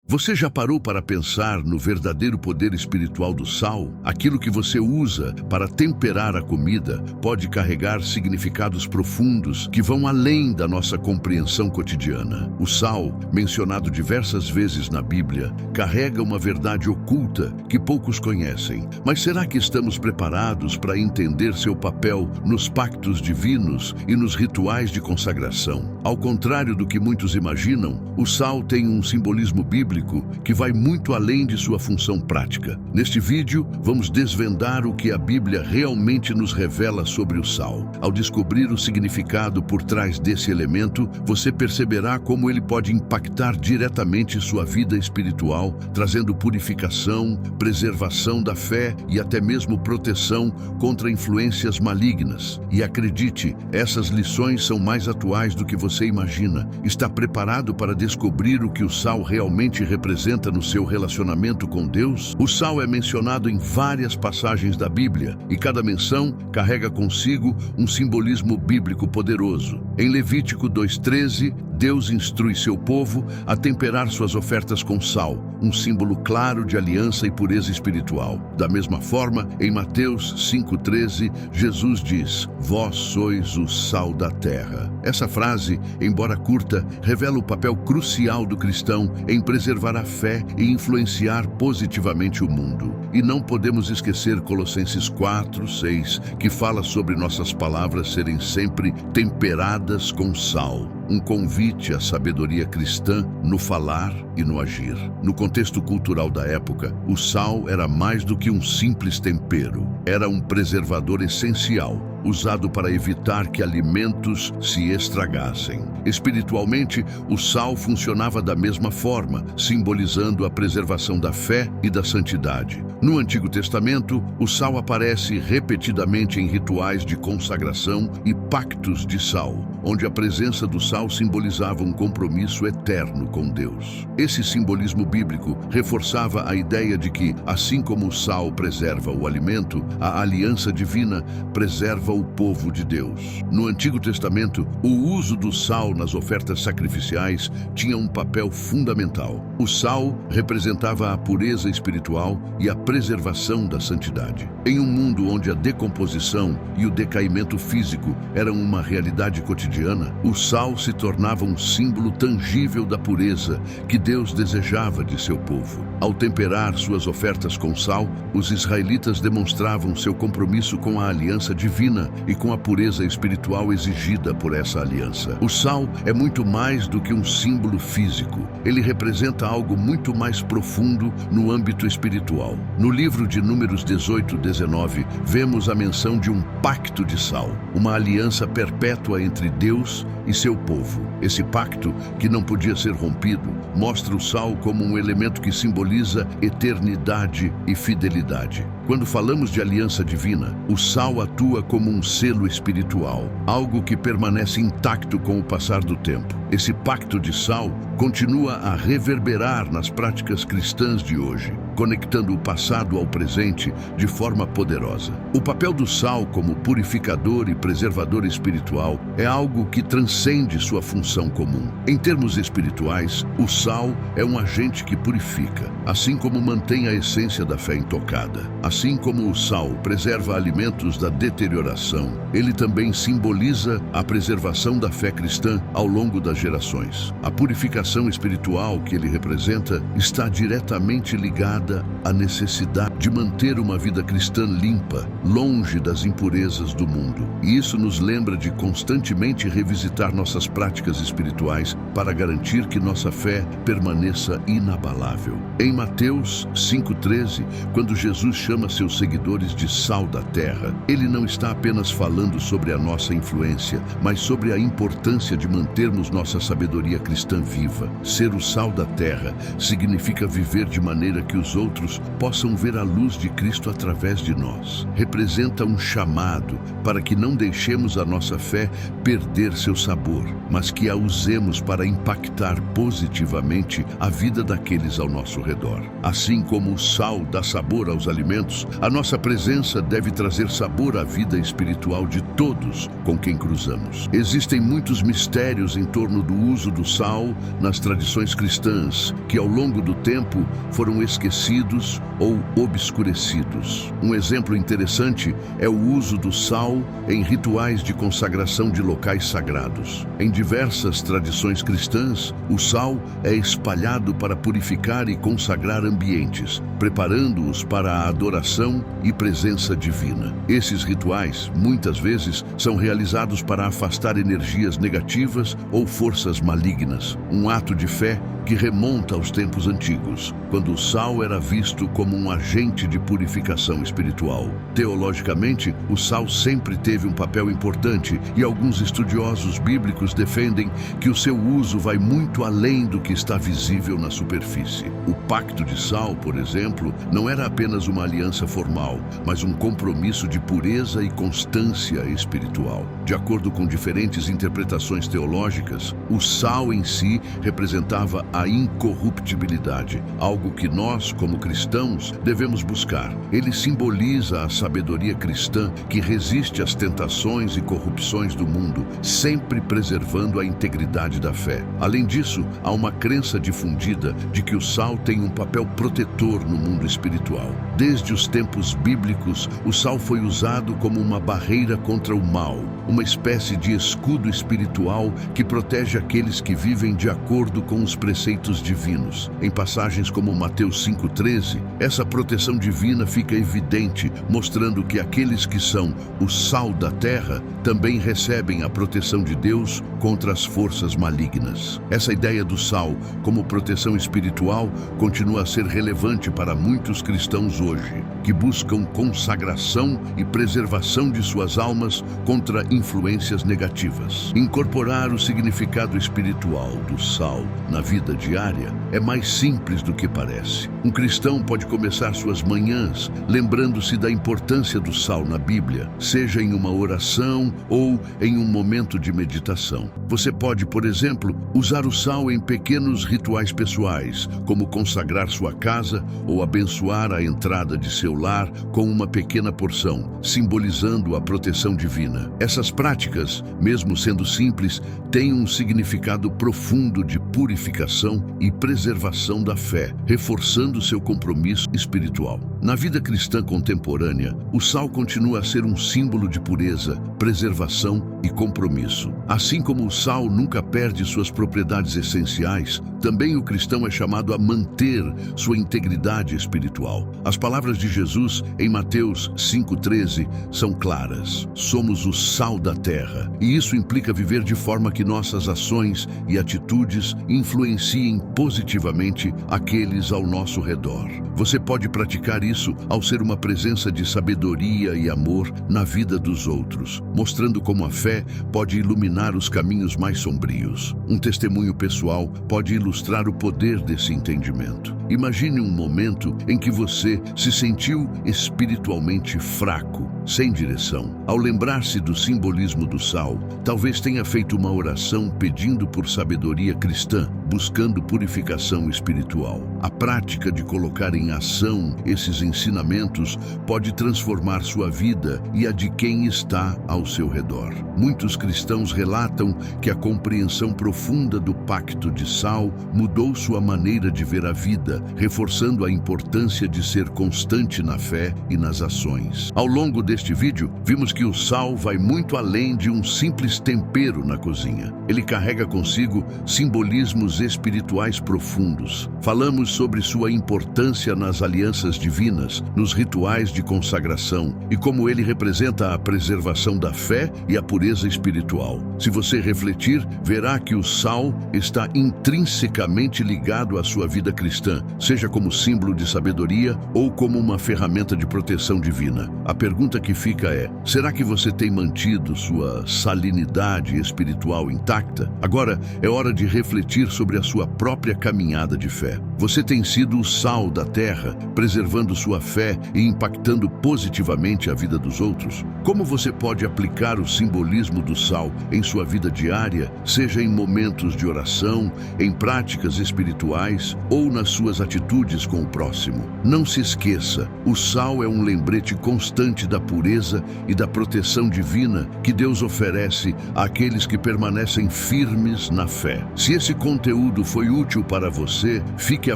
Você já parou para pensar no verdadeiro poder espiritual do sal? Aquilo que você usa para temperar a comida pode carregar significados profundos que vão além da nossa compreensão cotidiana. O sal, mencionado diversas vezes na Bíblia, carrega uma verdade oculta que poucos conhecem. Mas será que estamos preparados para entender seu papel nos pactos divinos e nos rituais de consagração? Ao contrário do que muitos imaginam, o sal tem um simbolismo bíblico que vai muito além de sua função prática. Neste vídeo, vamos desvendar o que a Bíblia realmente nos revela sobre o sal. Ao descobrir o significado por trás desse elemento, você perceberá como ele pode impactar diretamente sua vida espiritual, trazendo purificação, preservação da fé e até mesmo proteção contra influências malignas. E acredite, essas lições são mais atuais do que você imagina. Está preparado para descobrir o que o sal realmente representa no seu relacionamento com Deus? O sal é mencionado em várias passagens da Bíblia e cada menção carrega consigo um simbolismo bíblico poderoso. Em Levítico 2:13, Deus instrui seu povo a temperar suas ofertas com sal, um símbolo claro de aliança e pureza espiritual. Da mesma forma, em Mateus 5:13, Jesus diz: "Vós sois o sal da terra." Essa frase, embora curta, revela o papel crucial do cristão em preservar a fé e influenciar positivamente o mundo. E não podemos esquecer Colossenses 4:6, que fala sobre nossas palavras serem sempre temperadas com sal. Um convite à sabedoria cristã no falar e no agir. No contexto cultural da época, o sal era mais do que um simples tempero. Era um preservador essencial, usado para evitar que alimentos se estragassem. Espiritualmente, o sal funcionava da mesma forma, simbolizando a preservação da fé e da santidade. No Antigo Testamento, o sal aparece repetidamente em rituais de consagração e pactos de sal, onde a presença do sal simbolizava um compromisso eterno com Deus. Esse simbolismo bíblico reforçava a ideia de que, assim como o sal preserva o alimento, a aliança divina preserva o povo de Deus. No Antigo Testamento, o uso do sal nas ofertas sacrificiais tinha um papel fundamental. O sal representava a pureza espiritual e a preservação da santidade. Em um mundo onde a decomposição e o decaimento físico eram uma realidade cotidiana, o sal se tornava um símbolo tangível da pureza que Deus desejava de seu povo. Ao temperar suas ofertas com sal, os israelitas demonstravam seu compromisso com a aliança divina e com a pureza espiritual exigida por essa aliança. O sal é muito mais do que um símbolo físico. Ele representa algo muito mais profundo no âmbito espiritual. No livro de Números 18:19, vemos a menção de um pacto de sal, uma aliança perpétua entre Deus e seu povo. Esse pacto, que não podia ser rompido, mostra o sal como um elemento que simboliza eternidade e fidelidade. Quando falamos de aliança divina, o sal atua como um selo espiritual, algo que permanece intacto com o passar do tempo. Esse pacto de sal continua a reverberar nas práticas cristãs de hoje, conectando o passado ao presente de forma poderosa. O papel do sal como purificador e preservador espiritual é algo que transcende sua função comum. Em termos espirituais, o sal é um agente que purifica, assim como mantém a essência da fé intocada. Assim como o sal preserva alimentos da deterioração, ele também simboliza a preservação da fé cristã ao longo das gerações. A purificação espiritual que ele representa está diretamente ligada à necessidade de manter uma vida cristã limpa, longe das impurezas do mundo. E isso nos lembra de constantemente revisitar nossas práticas espirituais para garantir que nossa fé permaneça inabalável. Em Mateus 5:13, quando Jesus chama seus seguidores de sal da terra, ele não está apenas falando sobre a nossa influência, mas sobre a importância de mantermos nossa sabedoria cristã viva. Ser o sal da terra significa viver de maneira que os outros possam ver a luz de Cristo através de nós. Representa um chamado para que não deixemos a nossa fé perder seu sabor, mas que a usemos para impactar positivamente a vida daqueles ao nosso redor. Assim como o sal dá sabor aos alimentos, a nossa presença deve trazer sabor à vida espiritual de todos com quem cruzamos. Existem muitos mistérios em torno do uso do sal nas tradições cristãs, que ao longo do tempo foram esquecidos ou obscurecidos. Um exemplo interessante é o uso do sal em rituais de consagração de locais sagrados. Em diversas tradições cristãs, o sal é espalhado para purificar e consagrar ambientes, preparando-os para a adoração e presença divina. Esses rituais, muitas vezes, são realizados para afastar energias negativas ou forças malignas. Um ato de fé que remonta aos tempos antigos, quando o sal era visto como um agente de purificação espiritual. Teologicamente, o sal sempre teve um papel importante e alguns estudiosos bíblicos defendem que o seu uso vai muito além do que está visível na superfície. O pacto de sal, por exemplo, não era apenas uma aliança formal, mas um compromisso de pureza e constância espiritual. De acordo com diferentes interpretações teológicas, o sal em si representava a incorruptibilidade, algo que nós, como cristãos, devemos buscar. Ele simboliza a sabedoria cristã que resiste às tentações e corrupções do mundo, sempre preservando a integridade da fé. Além disso, há uma crença difundida de que o sal tem um papel protetor no mundo espiritual. Desde os tempos bíblicos, o sal foi usado como uma barreira contra o mal, uma espécie de escudo espiritual que protege aqueles que vivem de acordo com os preceitos divinos. Em passagens como Mateus 5,13, essa proteção divina fica evidente, mostrando que aqueles que são o sal da terra também recebem a proteção de Deus contra as forças malignas. Essa ideia do sal como proteção espiritual continua a ser relevante para muitos cristãos hoje, que buscam consagração e preservação de suas almas contra influências negativas. Incorporar o significado espiritual do sal na vida diária é mais simples do que parece. Um cristão pode começar suas manhãs lembrando-se da importância do sal na Bíblia, seja em uma oração ou em um momento de meditação. Você pode, por exemplo, usar o sal em pequenos rituais pessoais, como consagrar sua casa ou abençoar a entrada de seu lar com uma pequena porção, simbolizando a proteção divina. Essas práticas, mesmo sendo simples, têm um significado profundo de purificação e preservação da fé, reforçando seu compromisso espiritual. Na vida cristã contemporânea, o sal continua a ser um símbolo de pureza, preservação e compromisso. Assim como o sal nunca perde suas propriedades essenciais, também o cristão é chamado a manter sua integridade espiritual. As palavras de Jesus em Mateus 5,13 são claras. Somos o sal da terra, e isso implica viver de forma que nossas ações e atitudes influenciem positivamente aqueles ao nosso redor. Você pode praticar isso ao ser uma presença de sabedoria e amor na vida dos outros, mostrando como a fé pode iluminar os caminhos mais sombrios. Um testemunho pessoal pode ilustrar o poder desse entendimento. Imagine um momento em que você se sentiu espiritualmente fraco, sem direção. Ao lembrar-se do simbolismo do sal, talvez tenha feito uma oração pedindo por sabedoria cristã, buscando purificação espiritual. A prática de colocar em ação esses ensinamentos pode transformar sua vida e a de quem está ao seu redor. Muitos cristãos relatam que a compreensão profunda do pacto de sal mudou sua maneira de ver a vida, reforçando a importância de ser constante na fé e nas ações. Ao longo deste vídeo, vimos que o sal vai muito além de um simples tempero na cozinha. Ele carrega consigo simbolismos espirituais profundos. Falamos sobre sua importância nas alianças divinas, nos rituais de consagração e como ele representa a preservação da fé e a pureza espiritual. Se você refletir, verá que o sal está intrinsecamente ligado à sua vida cristã, seja como símbolo de sabedoria ou como uma ferramenta de proteção divina. A pergunta que fica é: será que você tem mantido sua salinidade espiritual intacta? Agora é hora de refletir sobre a sua própria caminhada de fé. Você tem sido o sal da terra, preservando sua fé e impactando positivamente a vida dos outros? Como você pode aplicar o simbolismo do sal em sua vida diária, seja em momentos de oração, em práticas espirituais ou nas suas atitudes com o próximo? Não se esqueça, o sal é um lembrete constante da pureza e da proteção divina que Deus oferece àqueles que permanecem firmes na fé. Se esse conteúdo foi útil para você, fique à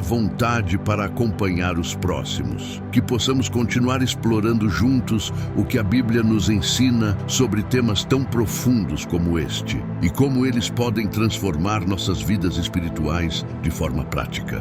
vontade para acompanhar os próximos. Que possamos continuar explorando juntos o que a Bíblia nos ensina sobre temas tão profundos como este e como eles podem transformar nossas vidas espirituais de forma prática.